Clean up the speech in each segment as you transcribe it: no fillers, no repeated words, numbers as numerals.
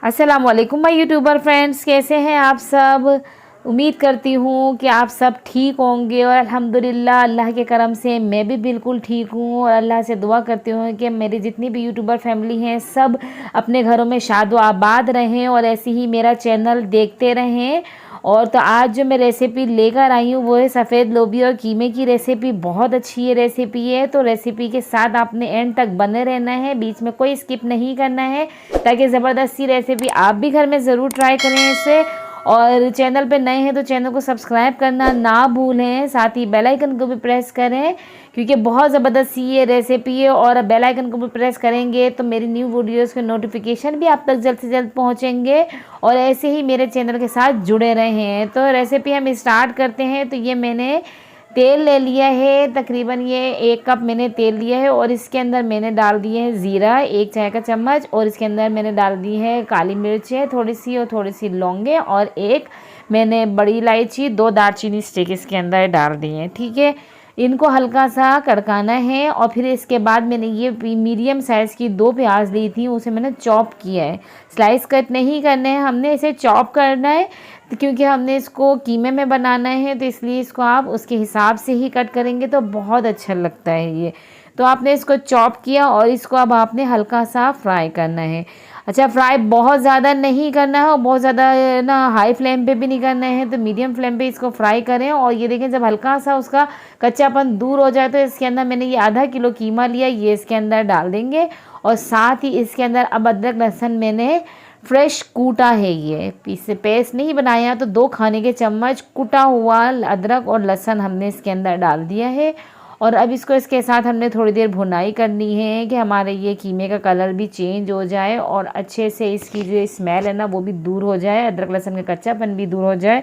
अस्सलामुअलैकुम my YouTuber friends, कैसे हैं आप सब। उम्मीद करती हूँ कि आप सब ठीक होंगे और अल्हम्दुलिल्लाह अल्लाह के करम से मैं भी बिल्कुल ठीक हूँ। और अल्लाह से दुआ करती हूँ कि मेरी जितनी भी यूट्यूबर फैमिली हैं सब अपने घरों में शाद व आबाद रहें और ऐसे ही मेरा चैनल देखते रहें। और तो आज जो मैं रेसिपी लेकर आई हूँ वो है सफ़ेद लोबिया और कीमे की रेसिपी। बहुत अच्छी ये रेसिपी है, तो रेसिपी के साथ आपने एंड तक बने रहना है, बीच में कोई स्किप नहीं करना है, ताकि ज़बरदस्त सी रेसिपी आप भी घर में ज़रूर ट्राई करें इसे। और चैनल पे नए हैं तो चैनल को सब्सक्राइब करना ना भूलें, साथ ही बेल आइकन को भी प्रेस करें, क्योंकि बहुत ज़बरदस्त सी ये रेसिपी है। और बेल आइकन को भी प्रेस करेंगे तो मेरी न्यू वीडियोस के नोटिफिकेशन भी आप तक जल्द से जल्द पहुंचेंगे और ऐसे ही मेरे चैनल के साथ जुड़े रहें। तो रेसिपी हम स्टार्ट करते हैं। तो ये मैंने तेल ले लिया है, तकरीबन ये 1 कप मैंने तेल लिया है और इसके अंदर मैंने डाल दिए है ज़ीरा 1 चाय का चम्मच, और इसके अंदर मैंने डाल दी है काली मिर्चें थोड़ी सी और थोड़ी सी लौंगे, और एक मैंने बड़ी इलायची 2 दालचीनी स्टिक इसके अंदर डाल दी है। ठीक है, इनको हल्का सा कड़काना है। और फिर इसके बाद मैंने ये मीडियम साइज़ की 2 प्याज ली थी, उसे मैंने चॉप किया है। स्लाइस कट नहीं करने हैं, हमने इसे चॉप करना है, तो क्योंकि हमने इसको कीमे में बनाना है तो इसलिए इसको आप उसके हिसाब से ही कट करेंगे तो बहुत अच्छा लगता है ये। तो आपने इसको चॉप किया और इसको अब आपने हल्का सा फ्राई करना है। अच्छा, फ्राई बहुत ज़्यादा नहीं करना है और बहुत ज़्यादा ना हाई फ्लेम पे भी नहीं करना है, तो मीडियम फ्लेम पे इसको फ्राई करें। और ये देखें, जब हल्का सा उसका कच्चापन दूर हो जाए तो इसके अंदर मैंने ये आधा किलो कीमा लिया, ये इसके अंदर डाल देंगे। और साथ ही इसके अंदर अब अदरक लहसुन मैंने फ्रेश कूटा है, ये पीस पेस्ट नहीं बनाया, तो 2 खाने के चम्मच कुटा हुआ अदरक और लहसुन हमने इसके अंदर डाल दिया है। और अब इसको इसके साथ हमने थोड़ी देर भुनाई करनी है कि हमारे ये कीमे का कलर भी चेंज हो जाए और अच्छे से इसकी जो स्मेल है ना वो भी दूर हो जाए, अदरक लहसुन का कच्चापन भी दूर हो जाए।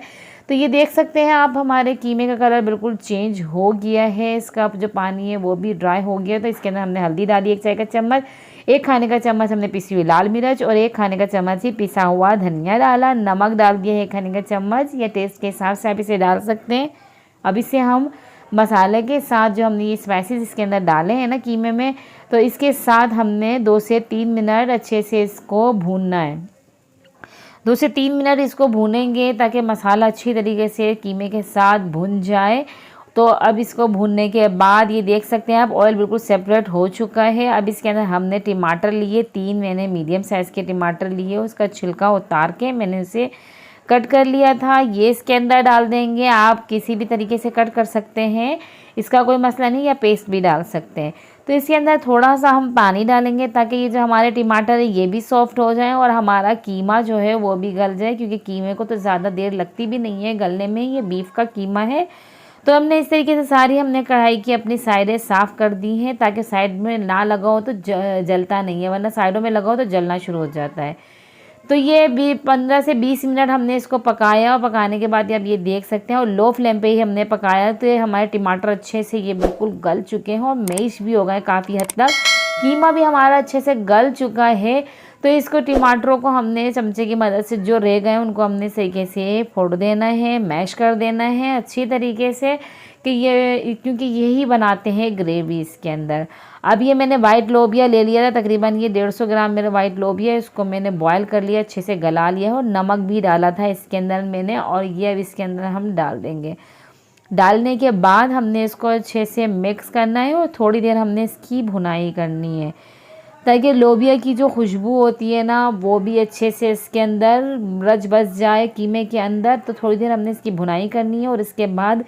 तो ये देख सकते हैं आप, हमारे कीमे का कलर बिल्कुल चेंज हो गया है, इसका जो पानी है वो भी ड्राई हो गया। तो इसके अंदर हमने हल्दी डाली 1 चाय का चम्मच, 1 खाने का चम्मच हमने पिसी हुई लाल मिर्च और 1 खाने का चम्मच ही पिसा हुआ धनिया डाला। नमक डाल दिया है 1 खाने का चम्मच, या टेस्ट के हिसाब से आप इसे डाल सकते हैं। अब इसे हम मसाले के साथ जो हमने ये स्पाइसेस इसके अंदर डाले हैं ना कीमे में, तो इसके साथ हमने 2 से 3 मिनट अच्छे से इसको भूनना है। 2 से 3 मिनट इसको भूनेंगे ताकि मसाला अच्छी तरीके से कीमे के साथ भुन जाए। तो अब इसको भूनने के बाद ये देख सकते हैं आप, ऑयल बिल्कुल सेपरेट हो चुका है। अब इसके अंदर हमने टमाटर लिए, 3 मैंने मीडियम साइज़ के टमाटर लिए, उसका छिलका उतार के मैंने उसे कट कर लिया था, ये इसके अंदर डाल देंगे। आप किसी भी तरीके से कट कर सकते हैं, इसका कोई मसला नहीं, या पेस्ट भी डाल सकते हैं। तो इसके अंदर थोड़ा सा हम पानी डालेंगे ताकि ये जो हमारे टमाटर है ये भी सॉफ्ट हो जाए और हमारा कीमा जो है वो भी गल जाए, क्योंकि कीमे को तो ज़्यादा देर लगती भी नहीं है गलने में, ये बीफ का कीमा है। तो हमने इस तरीके से सारी हमने कढ़ाई की अपनी साइडें साफ़ कर दी हैं, ताकि साइड में ना लगा हो तो जलता नहीं है, वरना साइडों में लगा हो तो जलना शुरू हो जाता है। तो ये भी 15 से 20 मिनट हमने इसको पकाया, और पकाने के बाद आप ये देख सकते हैं, और लो फ्लेम पे ही हमने पकाया। तो ये हमारे टमाटर अच्छे से ये बिल्कुल गल चुके हैं और मैश भी हो गए काफ़ी हद तक, कीमा भी हमारा अच्छे से गल चुका है। तो इसको टमाटरों को हमने चमचे की मदद से जो रह गए उनको हमने तरीके से फोड़ देना है, मैश कर देना है अच्छी तरीके से, कि ये क्योंकि यही बनाते हैं ग्रेवी इसके अंदर। अब ये मैंने वाइट लोबिया ले लिया था, तकरीबन ये 150 ग्राम मेरा वाइट लोबिया है, इसको मैंने बॉयल कर लिया, अच्छे से गला लिया है, और नमक भी डाला था इसके अंदर मैंने, और ये अब इसके अंदर हम डाल देंगे। डालने के बाद हमने इसको अच्छे से मिक्स करना है और थोड़ी देर हमने इसकी भुनाई करनी है, ताकि लोबिया की जो खुशबू होती है ना वो भी अच्छे से इसके अंदर रच बस जाए कीमे के अंदर। तो थोड़ी देर हमने इसकी भुनाई करनी है, और इसके बाद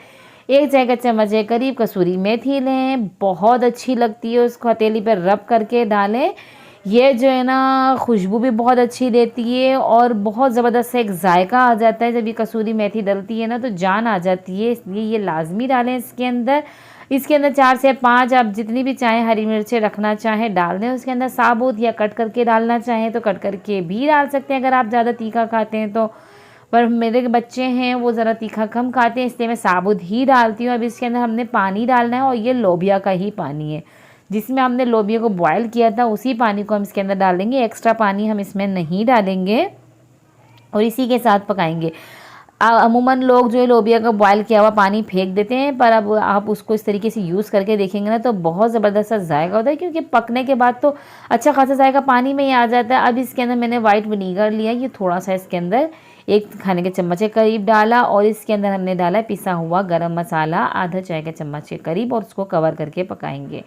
1 चाय का चम्मच है करीब कसूरी मेथी लें, बहुत अच्छी लगती है, उसको हथेली पर रब करके डालें। ये जो है ना खुशबू भी बहुत अच्छी देती है और बहुत ज़बरदस्त से एक जायका आ जाता है। जब ये कसूरी मेथी डलती है ना तो जान आ जाती है, इसलिए ये लाजमी डालें इसके अंदर। इसके अंदर 4 से 5 आप जितनी भी चाहें हरी मिर्चें रखना चाहें डाल दें उसके अंदर साबुत, या कट करके डालना चाहें तो कट करके भी डाल सकते हैं अगर आप ज़्यादा तीखा खाते हैं तो। पर मेरे बच्चे हैं वो ज़रा तीखा कम खाते हैं, इसलिए मैं साबुत ही डालती हूँ। अब इसके अंदर हमने पानी डालना है, और ये लोबिया का ही पानी है, जिसमें हमने लोबिया को बॉयल किया था उसी पानी को हम इसके अंदर डाल देंगे, एक्स्ट्रा पानी हम इसमें नहीं डालेंगे, और इसी के साथ पकाएंगे। अमूमन लोग जो है लोबिया का बॉयल किया हुआ पानी फेंक देते हैं, पर अब आप उसको इस तरीके से यूज़ करके देखेंगे ना तो बहुत ज़बरदस्त सा जायका होता है, क्योंकि पकने के बाद तो अच्छा खासा जायका पानी में ही आ जाता है। अब इसके अंदर मैंने वाइट विनीगर लिया, ये थोड़ा सा इसके अंदर 1 खाने के चम्मच के करीब डाला, और इसके अंदर हमने डाला पिसा हुआ गरम मसाला आधा चाय के चम्मच के करीब, और उसको कवर करके पकाएंगे।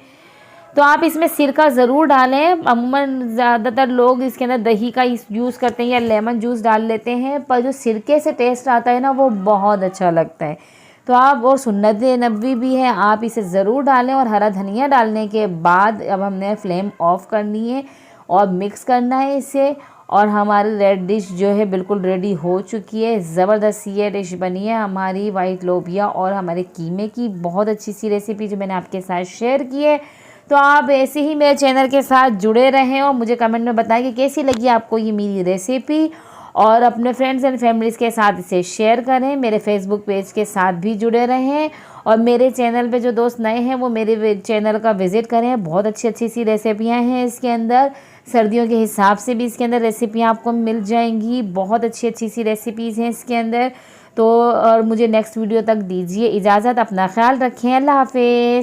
तो आप इसमें सिरका ज़रूर डालें। अमूमन ज़्यादातर लोग इसके अंदर दही का यूज़ करते हैं या लेमन जूस डाल लेते हैं, पर जो सिरके से टेस्ट आता है ना वो बहुत अच्छा लगता है। तो आप, और सुन्नत नबवी भी है, आप इसे ज़रूर डालें। और हरा धनिया डालने के बाद अब हमने फ्लेम ऑफ करनी है और मिक्स करना है इसे, और हमारी रेड डिश जो है बिल्कुल रेडी हो चुकी है। ज़बरदस्त ये डिश बनी है हमारी वाइट लोबिया और हमारे कीमे की, बहुत अच्छी सी रेसिपी जो मैंने आपके साथ शेयर की है। तो आप ऐसे ही मेरे चैनल के साथ जुड़े रहें और मुझे कमेंट में बताएं कि कैसी लगी आपको ये मेरी रेसिपी, और अपने फ्रेंड्स एंड फैमिलीज़ के साथ इसे शेयर करें। मेरे फेसबुक पेज के साथ भी जुड़े रहें, और मेरे चैनल पे जो दोस्त नए हैं वो मेरे चैनल का विज़िट करें। बहुत अच्छी अच्छी सी रेसिपियाँ हैं इसके अंदर, सर्दियों के हिसाब से भी इसके अंदर रेसिपियाँ आपको मिल जाएंगी। बहुत अच्छी अच्छी सी रेसिपीज़ हैं इसके अंदर। तो और मुझे नेक्स्ट वीडियो तक दीजिए इजाज़त। अपना ख्याल रखें। अल्लाह हाफिज़।